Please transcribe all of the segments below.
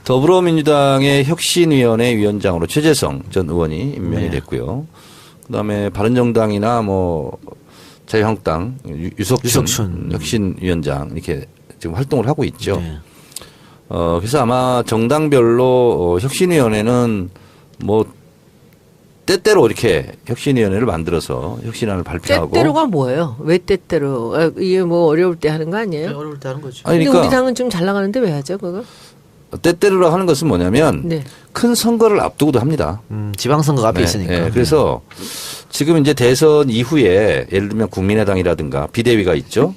더불어민주당의 혁신위원회 위원장으로 최재성 전 의원이 임명이 됐고요. 그다음에 바른정당이나 뭐 자유한국당 유석춘 혁신위원장 이렇게 지금 활동을 하고 있죠. 네. 그래서 아마 정당별로 혁신위원회는 뭐 때때로 이렇게 혁신위원회를 만들어서 혁신안을 발표하고. 때때로가 뭐예요? 왜 때때로? 이게 뭐 어려울 때 하는 거 아니에요? 네, 어려울 때 하는 거죠. 아니, 근데 그러니까 우리 당은 좀 잘 나가는데 왜 하죠, 그거? 때때로라 하는 것은 뭐냐면 네. 큰 선거를 앞두고도 합니다. 지방선거가 앞에 네, 있으니까. 네. 그래서 지금 이제 대선 이후에 예를 들면 국민의당이라든가 비대위가 있죠.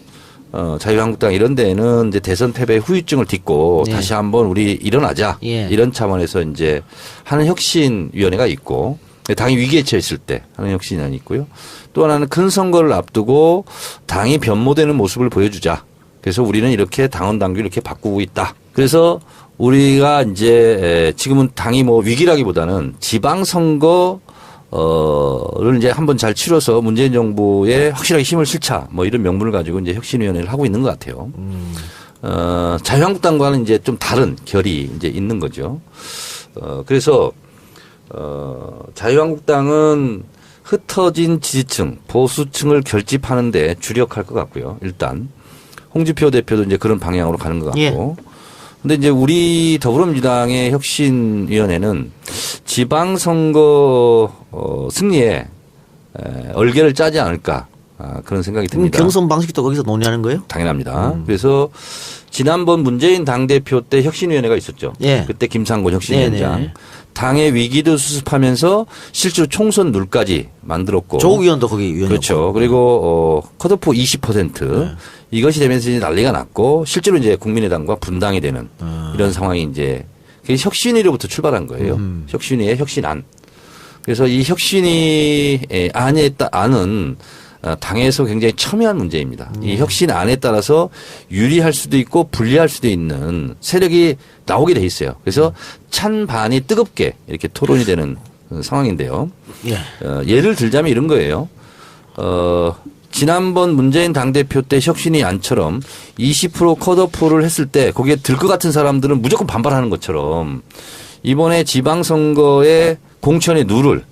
자유한국당 이런 데는 이제 대선 패배의 후유증을 딛고 네. 다시 한번 우리 일어나자. 예. 이런 차원에서 이제 하는 혁신위원회가 있고 당이 위기에 처했을 때 하는 혁신위원회 있고요. 또 하나는 큰 선거를 앞두고 당이 변모되는 모습을 보여주자. 그래서 우리는 이렇게 당원 당규를 이렇게 바꾸고 있다. 그래서 우리가 이제 지금은 당이 뭐 위기라기보다는 지방선거 를 이제 한번 잘 치러서 문재인 정부에 확실하게 힘을 실자 뭐 이런 명분을 가지고 이제 혁신위원회를 하고 있는 것 같아요. 자유한국당과는 이제 좀 다른 결이 이제 있는 거죠. 그래서 자유한국당은 흩어진 지지층, 보수층을 결집하는데 주력할 것 같고요. 일단 홍준표 대표도 이제 그런 방향으로 가는 것 같고. 근데 이제 우리 더불어민주당의 혁신위원회는 지방선거 승리에 얼개를 짜지 않을까 그런 생각이 듭니다. 경선 방식도 거기서 논의하는 거예요? 당연합니다. 그래서 지난번 문재인 당대표 때 혁신위원회가 있었죠. 예. 그때 김상곤 혁신위원장. 네네. 당의 위기도 수습하면서 실제로 총선 룰까지 만들었고. 조국 의원도 거기 위원이었고. 그렇죠. 그리고 컷오프 20% 이것이 되면서 이제 난리가 났고 실제로 이제 국민의당과 분당이 되는 이런 상황이 이제 그게 혁신위로부터 출발한 거예요. 혁신위의 혁신안. 그래서 이 혁신위 안은 당에서 굉장히 첨예한 문제입니다. 이 혁신안에 따라서 유리할 수도 있고 불리할 수도 있는 세력이 나오게 돼 있어요. 그래서 찬반이 뜨겁게 이렇게 토론이 되는 상황인데요. 예를 들자면 이런 거예요. 지난번 문재인 당대표 때 혁신위 안처럼 20% 컷오프를 했을 때 거기에 들 것 같은 사람들은 무조건 반발하는 것처럼 이번에 지방선거의 공천의 룰을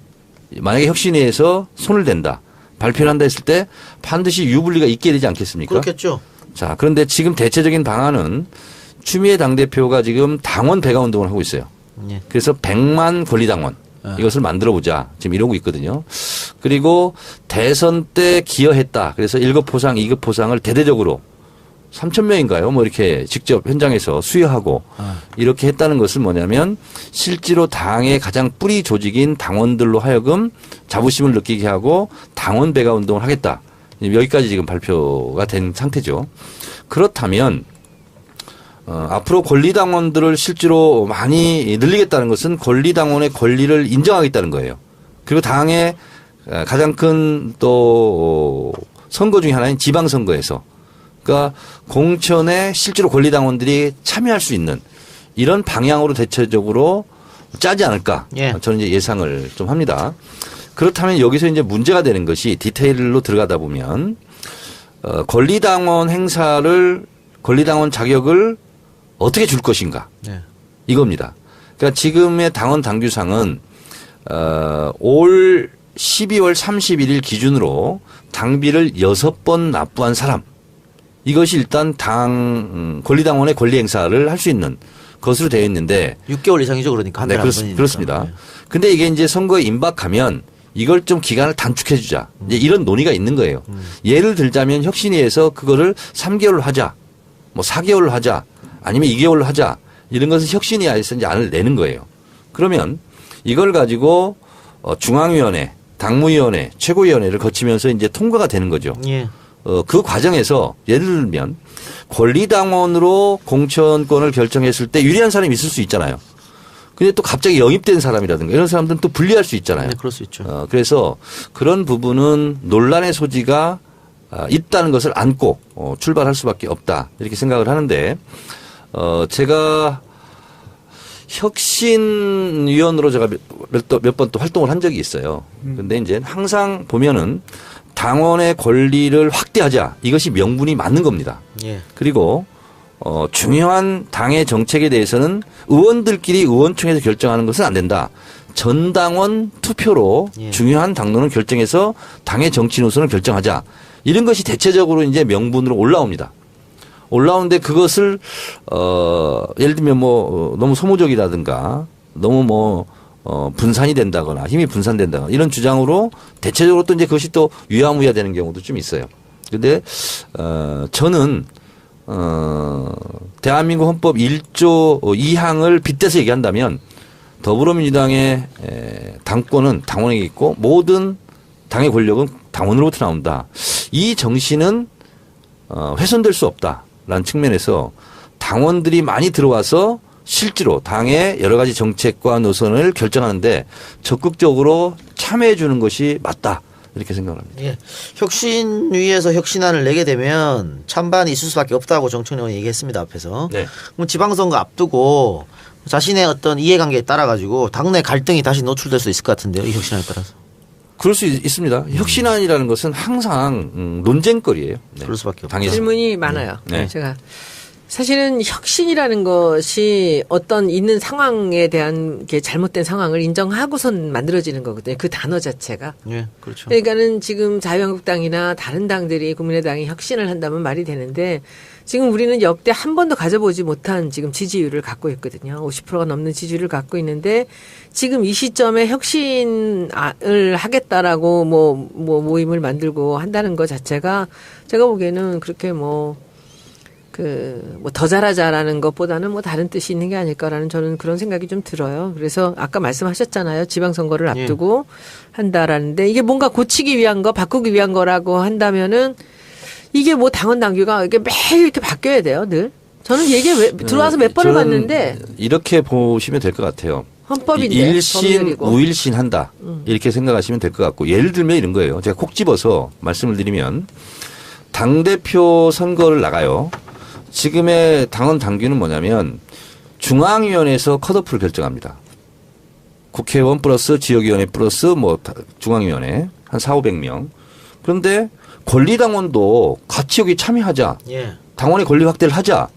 만약에 혁신위에서 손을 댄다. 발표를 한다 했을 때 반드시 유불리가 있게 되지 않겠습니까? 그렇겠죠. 자, 그런데 지금 대체적인 방안은 추미애 당대표가 지금 당원 배가 운동을 하고 있어요. 예. 그래서 100만 권리당원 이것을 만들어보자 지금 이러고 있거든요. 그리고 대선 때 기여했다. 그래서 1급 포상, 2급 포상을 대대적으로 3,000명인가요? 뭐 이렇게 직접 현장에서 수여하고 이렇게 했다는 것은 뭐냐면 실제로 당의 가장 뿌리 조직인 당원들로 하여금 자부심을 느끼게 하고 당원 배가 운동을 하겠다. 여기까지 지금 발표가 된 상태죠. 그렇다면 앞으로 권리당원들을 실제로 많이 늘리겠다는 것은 권리당원의 권리를 인정하겠다는 거예요. 그리고 당의 가장 큰 또 선거 중에 하나인 지방선거에서 그러니까 공천에 실제로 권리당원들이 참여할 수 있는 이런 방향으로 대체적으로 짜지 않을까 저는 이제 예상을 좀 합니다. 그렇다면 여기서 이제 문제가 되는 것이 디테일로 들어가다 보면 권리당원 행사를 권리당원 자격을 어떻게 줄 것인가 이겁니다. 그러니까 지금의 당원 당규상은 올 12월 31일 기준으로 당비를 6번 납부한 사람 이것이 일단 당 권리당원의 권리 행사를 할 수 있는 것으로 되어 있는데 6개월 이상이죠. 그러니까 한 달에 한 번이니까. 그렇습니다. 근데 이게 이제 선거에 임박하면 이걸 좀 기간을 단축해 주자. 이제 이런 논의가 있는 거예요. 예를 들자면 혁신위에서 그거를 3개월로 하자. 뭐 4개월로 하자. 아니면 2개월로 하자. 이런 것은 혁신위에서 이제 안을 내는 거예요. 그러면 이걸 가지고 중앙위원회, 당무위원회, 최고위원회를 거치면서 이제 통과가 되는 거죠. 그 과정에서 예를 들면 권리당원으로 공천권을 결정했을 때 유리한 사람이 있을 수 있잖아요. 근데 또 갑자기 영입된 사람이라든가 이런 사람들은 또 불리할 수 있잖아요. 네, 그럴 수 있죠. 그래서 그런 부분은 논란의 소지가 있다는 것을 안고 출발할 수밖에 없다. 이렇게 생각을 하는데 제가 혁신위원으로 제가 몇 번 또 활동을 한 적이 있어요. 근데 이제 항상 보면은 당원의 권리를 확대하자. 이것이 명분이 맞는 겁니다. 그리고 중요한 당의 정책에 대해서는 의원들끼리 의원총회에서 결정하는 것은 안 된다. 전당원 투표로 예. 중요한 당론을 결정해서 당의 정치 노선을 결정하자. 이런 것이 대체적으로 이제 명분으로 올라옵니다. 올라오는데 그것을 예를 들면 뭐 너무 소모적이라든가 너무 분산이 된다거나 힘이 분산된다거나 이런 주장으로 대체적으로 또 이제 그것이 또 유야무야 되는 경우도 좀 있어요. 그런데 저는 대한민국 헌법 1조 2항을 빗대서 얘기한다면 더불어민주당의 당권은 당원에게 있고 모든 당의 권력은 당원으로부터 나온다. 이 정신은 훼손될 수 없다라는 측면에서 당원들이 많이 들어와서 실제로 당의 여러 가지 정책과 노선을 결정하는데 적극적으로 참여해 주는 것이 맞다. 이렇게 생각합니다. 예. 혁신위에서 혁신안을 내게 되면 찬반이 있을 수밖에 없다고 정청래 의원이 얘기했습니다. 앞에서. 네. 그럼 지방선거 앞두고 자신의 어떤 이해관계에 따라 가지고 당내 갈등이 다시 노출될 수 있을 것 같은데요. 이 혁신안에 따라서. 그럴 수 있습니다. 혁신안이라는 것은 항상 논쟁거리예요. 네. 그럴 수밖에 없다. 당에서. 질문이 많아요. 네. 제가 사실은 혁신이라는 것이 어떤 있는 상황에 대한 게 잘못된 상황을 인정하고선 만들어지는 거거든요. 그 단어 자체가. 예, 그렇죠. 그러니까는 지금 자유한국당이나 다른 당들이 국민의당이 혁신을 한다면 말이 되는데 지금 우리는 역대 한 번도 가져보지 못한 지금 지지율을 갖고 있거든요. 50%가 넘는 지지율을 갖고 있는데 지금 이 시점에 혁신을 하겠다라고 뭐 모임을 만들고 한다는 것 자체가 제가 보기에는 그렇게 더 잘하자라는 것보다는 뭐 다른 뜻이 있는 게 아닐까라는 저는 그런 생각이 좀 들어요. 그래서 아까 말씀하셨잖아요. 지방선거를 앞두고 한다라는데 이게 뭔가 고치기 위한 거, 바꾸기 위한 거라고 한다면은 이게 뭐 당원 당규가 이게 매일 이렇게 바뀌어야 돼요, 늘. 저는 얘기 들어와서 몇 번을 저는 봤는데 이렇게 보시면 될 것 같아요. 헌법인데 일신, 법률이고. 우일신 한다. 이렇게 생각하시면 될 것 같고 예를 들면 이런 거예요. 제가 콕 집어서 말씀을 드리면 당대표 선거를 나가요. 지금의 당원 당규는 뭐냐면 중앙위원회에서 컷오프를 결정합니다. 국회의원 플러스 지역위원회 플러스 중앙위원회 한 400~500명. 그런데 권리당원도 같이 여기 참여하자. 예. 당원의 권리 확대를 하자.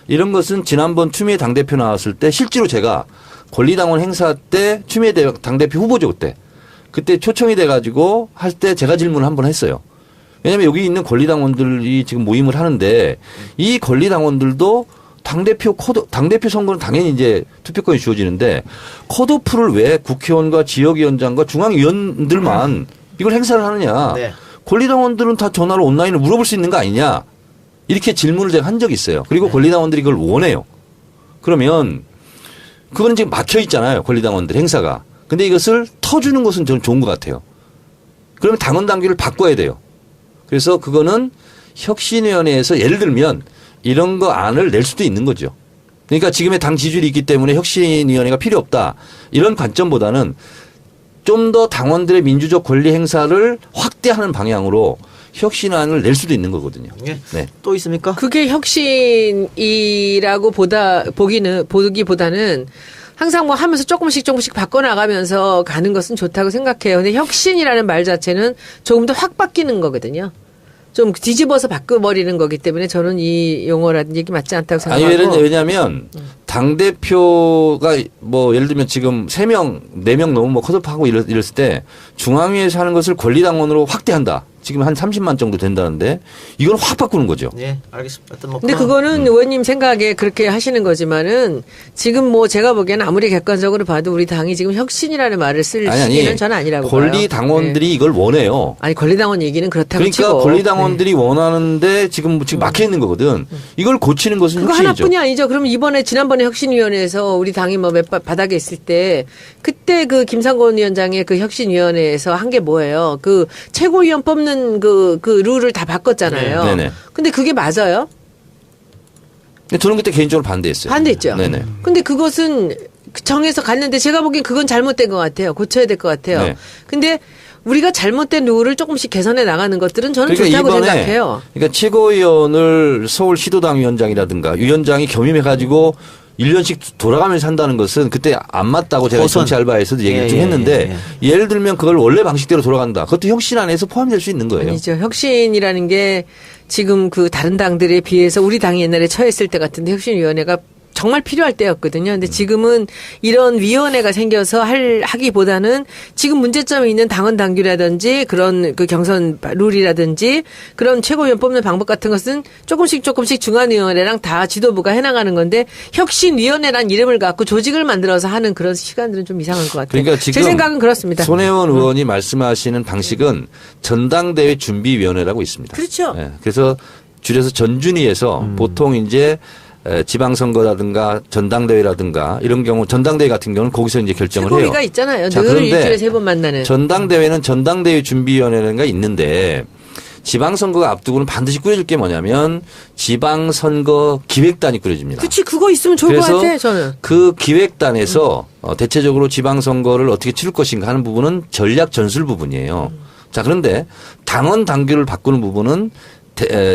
이런 것은 지난번 추미애 당대표 나왔을 때 실제로 제가 권리당원 행사 때 추미애 당대표 후보죠 그때 초청이 돼가지고 할 때 제가 질문을 한번 했어요. 왜냐하면 여기 있는 권리당원들이 지금 모임을 하는데 이 권리당원들도 당대표 선거는 당연히 이제 투표권이 주어지는데 컷오프를 왜 국회의원과 지역위원장과 중앙위원들만 이걸 행사를 하느냐. 네. 권리당원들은 다 전화로 온라인으로 물어볼 수 있는 거 아니냐. 이렇게 질문을 제가 한 적이 있어요. 그리고 권리당원들이 그걸 원해요. 그러면 그거는 지금 막혀 있잖아요. 권리당원들 행사가. 근데 이것을 터주는 것은 저는 좋은 것 같아요. 그러면 당원 당규를 바꿔야 돼요. 그래서 그거는 혁신위원회에서 예를 들면 이런 거 안을 낼 수도 있는 거죠. 그러니까 지금의 당 지지율이 있기 때문에 혁신위원회가 필요 없다. 이런 관점보다는 좀 더 당원들의 민주적 권리 행사를 확대하는 방향으로 혁신안을 낼 수도 있는 거거든요. 예. 네. 또 있습니까? 그게 혁신이라고 보기보다는 항상 뭐 하면서 조금씩 바꿔나가면서 가는 것은 좋다고 생각해요. 근데 혁신이라는 말 자체는 조금 더 확 바뀌는 거거든요. 좀 뒤집어서 바꿔버리는 거기 때문에 저는 이 용어라든지 얘기 맞지 않다고 생각하고. 왜냐하면 당대표가 예를 들면 지금 3명, 4명 너무 컷오프하고 이랬을 때 중앙위에서 하는 것을 권리당원으로 확대한다. 지금 한 30만 정도 된다는데 이건 확 바꾸는 거죠. 예, 알겠습니다. 근데 그거는 의원님 생각에 그렇게 하시는 거지만은 지금 뭐 제가 보기에는 아무리 객관적으로 봐도 우리 당이 지금 혁신이라는 말을 쓸 시기는 저는 아니라고 봐요. 권리당원들이 네. 이걸 원해요. 아니 권리당원 얘기는 그렇다고 그러니까 치고. 권리당원들이 원하는데 지금 막혀 있는 거거든. 이걸 고치는 것은 그거 혁신이죠. 하나뿐이 아니죠. 그럼 지난번에 혁신위원회에서 우리 당이 바닥에 있을 때 그때 그 김상곤 위원장의 그 혁신위원회에서 한 게 뭐예요? 그 최고위원 뽑는 그 룰을 다 바꿨잖아요. 네네. 근데 그게 맞아요? 저는 그때 개인적으로 반대했어요. 반대했죠. 네네. 근데 그것은 정해서 갔는데 제가 보기엔 그건 잘못된 것 같아요. 고쳐야 될 것 같아요. 네. 근데 우리가 잘못된 룰을 조금씩 개선해 나가는 것들은 저는 그러니까 좋다고 이번에 생각해요. 그러니까 최고위원을 서울시도당 위원장이라든가 위원장이 겸임해가지고 1년씩 돌아가면서 한다는 것은 그때 안 맞다고 제가 정치 알바에서도 얘기를 좀 했는데 예를 들면 그걸 원래 방식대로 돌아간다. 그것도 혁신 안에서 포함될 수 있는 거예요. 아니죠. 혁신이라는 게 지금 그 다른 당들에 비해서 우리 당이 옛날에 처했을 때 같은데 혁신위원회가 정말 필요할 때였거든요. 근데 지금은 이런 위원회가 생겨서 하기보다는 지금 문제점이 있는 당원 당규라든지 그런 그 경선 룰이라든지 그런 최고위원 뽑는 방법 같은 것은 조금씩 중앙위원회랑 다 지도부가 해나가는 건데 혁신위원회란 이름을 갖고 조직을 만들어서 하는 그런 시간들은 좀 이상한 것 같아요. 그러니까 지금 제 생각은 그렇습니다. 손혜원 의원이 말씀하시는 방식은 전당대회 준비위원회라고 있습니다. 그렇죠. 예, 그래서 줄여서 전준위에서 보통 이제 지방선거라든가 전당대회라든가 이런 경우 전당대회 같은 경우는 거기서 이제 결정을 해요. 최고위가 있잖아요. 자, 늘 그런데 일주일에 3번 만나는. 전당대회는 전당대회 준비위원회가 있는데 지방선거가 앞두고는 반드시 꾸려질 게 뭐냐면 지방선거 기획단이 꾸려집니다. 그치, 그거 있으면 좋을 것 같아, 저는. 그 기획단에서 대체적으로 지방선거를 어떻게 치를 것인가 하는 부분은 전략 전술 부분이에요. 자, 그런데 당원 당규를 바꾸는 부분은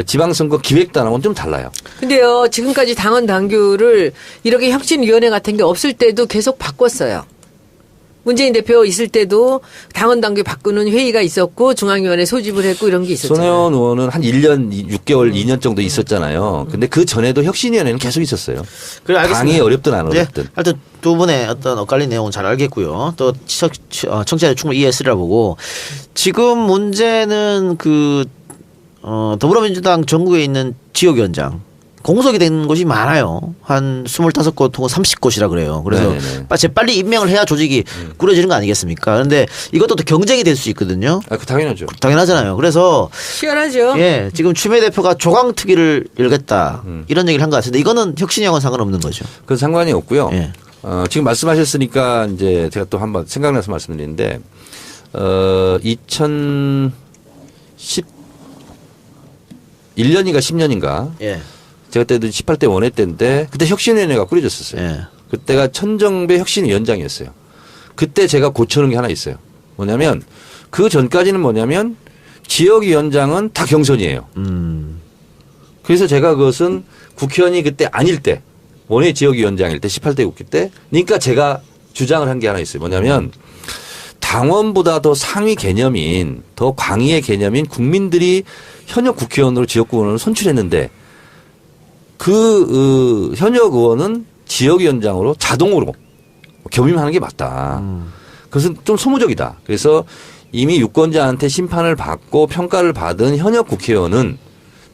지방선거 기획단하고는 좀 달라요. 근데요, 지금까지 당원 당규를 이렇게 혁신위원회 같은 게 없을 때도 계속 바꿨어요. 문재인 대표 있을 때도 당원 당규 바꾸는 회의가 있었고 중앙위원회 소집을 했고 이런 게 있었잖아요. 손혜원 의원은 한 1년, 6개월, 2년 정도 있었잖아요. 근데 그 전에도 혁신위원회는 계속 있었어요. 그래, 알겠습니다. 당이 어렵든 안 어렵든. 네, 하여튼 두 분의 어떤 엇갈린 내용은 잘 알겠고요. 또 청취자들 충분히 이해했으리라 보고 지금 문제는 더불어민주당 전국에 있는 지역위원장 공석이 된 곳이 많아요. 한 25곳 혹은 30곳이라 그래요. 그래서 빨리 임명을 해야 조직이 꾸려지는 거 아니겠습니까? 그런데 이것도 또 경쟁이 될 수 있거든요. 아, 그 당연하죠. 당연하잖아요. 그래서 시원하죠. 예, 지금 추미애 대표가 조강특위를 열겠다 이런 얘기를 한 것 같은데 이거는 혁신이하고는 상관없는 거죠. 그건 상관이 없고요. 예. 지금 말씀하셨으니까 이제 제가 또 한번 생각나서 말씀드리는데 2011년인가 10년인가 예. 제가 그때도 18대 원회 때인데 그때 혁신위원회가 꾸려졌었어요. 예. 그때가 천정배 혁신위원장이었어요. 그때 제가 고쳐놓은 게 하나 있어요. 뭐냐면 그 전까지는 뭐냐면 지역위원장은 다 경선이에요. 그래서 제가 그것은 국회의원이 그때 아닐 때 원외 지역위원장일 때 18대 국회 때 그러니까 제가 주장을 한 게 하나 있어요. 뭐냐면 당원보다 더 상위 개념인 더 광의의 개념인 국민들이 현역 국회의원으로 지역구 의원을 선출했는데 그 현역 의원은 지역위원장으로 자동으로 겸임하는 게 맞다. 그것은 좀 소모적이다. 그래서 이미 유권자한테 심판을 받고 평가를 받은 현역 국회의원은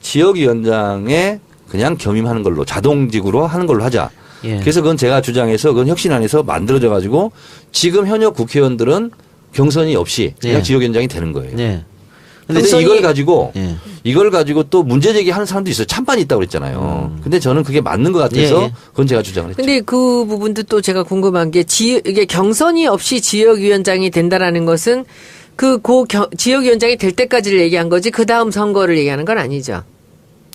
지역위원장에 그냥 겸임하는 걸로 자동직으로 하는 걸로 하자. 예. 그래서 그건 제가 주장해서 그건 혁신안에서 만들어져 가지고 지금 현역 국회의원들은 경선이 없이 그냥 예. 지역위원장이 되는 거예요. 예. 근데 경선이- 이걸 가지고 또 문제 제기하는 사람도 있어요. 찬반이 있다고 그랬잖아요. 근데 저는 그게 맞는 것 같아서 예, 예. 그건 제가 주장을 했죠. 근데 그 부분도 또 제가 궁금한 게 이게 경선이 없이 지역위원장이 된다라는 것은 지역위원장이 될 때까지를 얘기한 거지 그 다음 선거를 얘기하는 건 아니죠.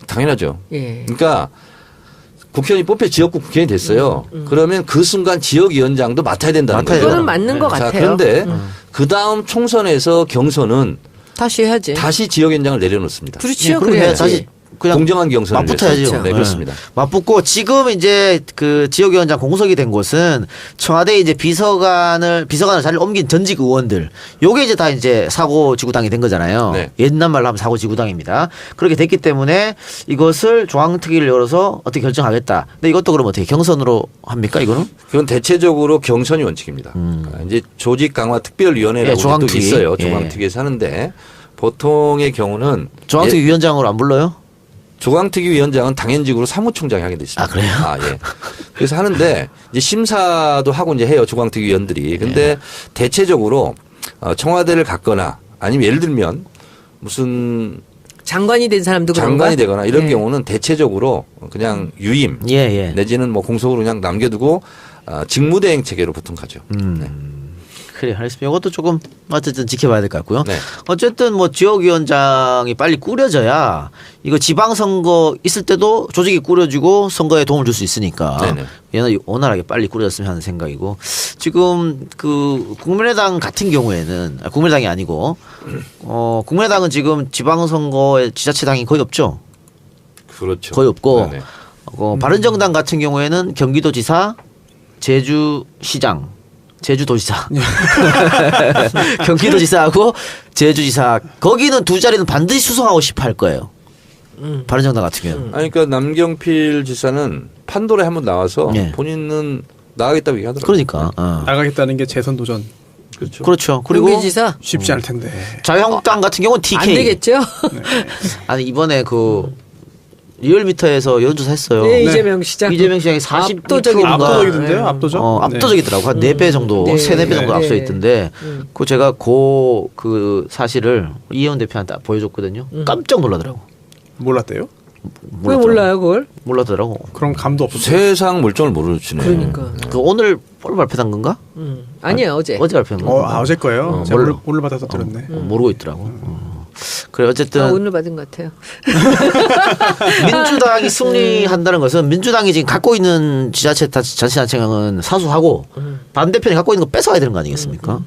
당연하죠. 예. 그러니까 국회의원이 뽑혀 지역구 국회의원이 됐어요. 그러면 그 순간 지역위원장도 맡아야 된다는 맡아야 거죠. 그거는 맞는 것 자, 같아요. 그런데 그 다음 총선에서 경선은 다시 해야지. 다시 지역위원장을 내려놓습니다. 그렇죠. 예, 그럼 그래야지. 다시 그냥 공정한 경선을 맞붙어야죠. 위해서. 네, 그렇습니다. 맞붙고 지금 이제 그 지역위원장 공석이 된 곳은 청와대 이제 비서관을 자리를 옮긴 전직 의원들. 요게 이제 다 이제 사고지구당이 된 거잖아요. 네. 옛날 말로 하면 사고지구당입니다. 그렇게 됐기 때문에 이것을 중앙특위를 열어서 어떻게 결정하겠다. 근데 이것도 그럼 어떻게 경선으로 합니까 이거는? 그건 대체적으로 경선이 원칙입니다. 이제 조직 강화 특별위원회라고 예, 또 중앙특위. 있어요. 예. 중앙특위에서 하는데 보통의 경우는 중앙특위 위원장으로 안 불러요? 중앙특위 위원장은 당연직으로 사무총장이 하게 돼 있습니다. 아, 그래요? 예. 그래서 하는데 이제 심사도 하고 이제 해요. 중앙특위 위원들이. 근데 대체적으로 청와대를 갔거나 아니면 예를 들면 무슨 장관이 된 사람도 그런가? 장관이 되거나 이런 예. 경우는 대체적으로 그냥 유임 예, 예. 내지는 뭐 공석으로 그냥 남겨두고 직무대행 체계로 보통 가죠. 네. 그래, 알겠습니다. 이것도 조금 어쨌든 지켜봐야 될 것 같고요. 네. 어쨌든 뭐 지역위원장이 빨리 꾸려져야 이거 지방선거 있을 때도 조직이 꾸려지고 선거에 도움을 줄 수 있으니까 네네. 얘는 원활하게 빨리 꾸려졌으면 하는 생각이고 지금 그 국민의당 같은 경우에는 국민의당이 아니고 국민의당은 지금 지방선거에 지자체당이 거의 없죠. 그렇죠. 거의 없고 네네. 바른정당 같은 경우에는 경기도지사, 제주시장, 제주도지사, 경기도지사하고 제주지사 거기는 두 자리는 반드시 수성하고 싶어 할 거예요. 바른정당 같은 경우. 아니 그러니까 남경필 지사는 판도라에 한번 나와서 네. 본인은 나가겠다고 얘기하더라고요. 그러니까. 나가겠다는 게 재선 도전 그렇죠. 그렇죠. 그리고 경기지사 쉽지 않을 텐데. 자유한국당 같은 경우는 TK. 안 되겠죠? 아니 이번에 그 리얼미터에서 여론조사 했어요. 네, 이재명 시장. 이재명 시장이 40%인가 압도적이던데요? 압도적? 압도적이더라고. 한 4배 정도, 네. 3-4배 정도 네. 앞서 있던데, 그 제가 그 사실을 이혜원 대표한테 보여줬거든요. 깜짝 놀라더라고. 몰랐대요? 왜 몰라요 그걸? 몰라더라고. 그런 감도 없었어요. 세상 물정을 모르시네. 그러니까. 그 오늘 발표한 건가? 아니야 어제. 어제 발표한 건가? 어제 거예요? 제가 몰라. 오늘 받아서 들었네. 모르고 있더라고. 그래 어쨌든 오늘 받은 것 같아요. 민주당이 승리한다는 것은 민주당이 지금 갖고 있는 지자체 자치단체장은 사수하고 반대편이 갖고 있는 거 뺏어가야 되는 거 아니겠습니까?